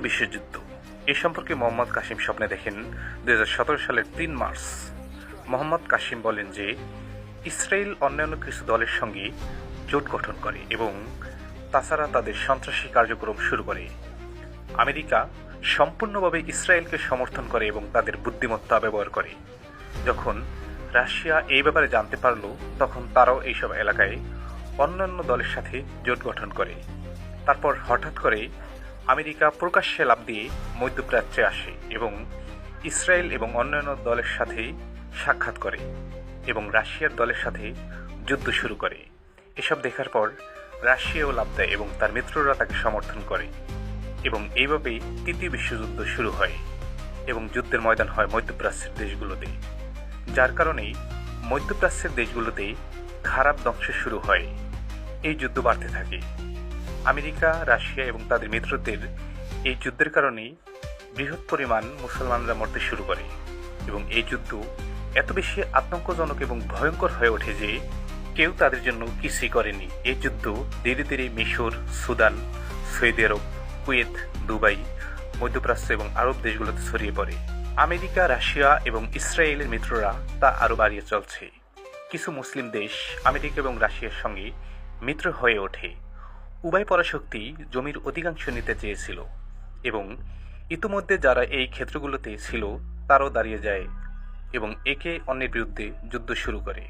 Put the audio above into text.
বিশ্বযুদ্ধ এ সম্পর্কে মোহাম্মদ কাসিম স্বপ্নে দেখেন 2017 সালের 3 মার্চ। মোহাম্মদ কাসিম বলেন যে ইসরায়েল অন্যান্য কিছু দলের সঙ্গে জোট গঠন করে এবং তাছাড়া তাদের সন্ত্রাসী কার্যক্রম শুরু করে। আমেরিকা সম্পূর্ণভাবে ইসরায়েলকে সমর্থন করে এবং তাদের বুদ্ধিমত্তা ব্যবহার করে। যখন রাশিয়া এই ব্যাপারে জানতে পারল, তখন তারাও এইসব এলাকায় অন্যান্য দলের সাথে জোট গঠন করে। তারপর হঠাৎ করে আমেরিকা প্রকাশ্যে লাফ দিয়ে মধ্যপ্রাচ্যে আসে এবং ইসরায়েল এবং অন্যান্য দলের সাথে সাক্ষাৎ করে এবং রাশিয়ার দলের সাথে যুদ্ধ শুরু করে। এসব দেখার পর রাশিয়াও লাফ দেয় এবং তার মিত্ররা তাকে সমর্থন করে এবং এইভাবেই তৃতীয় বিশ্বযুদ্ধ শুরু হয় এবং যুদ্ধের ময়দান হয় মধ্যপ্রাচ্যের দেশগুলোতে। যার কারণেই মধ্যপ্রাচ্যের দেশগুলোতে খারাপ ধ্বংস শুরু হয়। এই যুদ্ধ বাড়তে থাকে। আমেরিকা, রাশিয়া এবং তাদের মিত্রদের এই যুদ্ধের কারণেই বৃহৎ পরিমাণ মুসলমানরা মরতে শুরু করে এবং এই যুদ্ধ এত বেশি আতঙ্কজনক এবং ভয়ঙ্কর হয়ে ওঠে যে কেউ তাদের জন্য কিছুই করেনি। এই যুদ্ধ ধীরে ধীরে মিশর, সুদান, সৌদি আরব, কুয়েত, দুবাই, মধ্যপ্রাচ্য এবং আরব দেশগুলোতে ছড়িয়ে পড়ে। আমেরিকা, রাশিয়া এবং ইসরায়েলের মিত্ররা তা আরও বাড়িয়ে চলছে। কিছু মুসলিম দেশ আমেরিকা এবং রাশিয়ার সঙ্গে মিত্র হয়ে ওঠে। উভয় পরাশক্তি জমির অধিকাংশ নিতে চেয়েছিল এবং ইতিমধ্যে যারা এই ক্ষেত্রগুলোতে ছিল তারাও দাঁড়িয়ে যায় এবং একে অন্যের বিরুদ্ধে যুদ্ধ শুরু করে।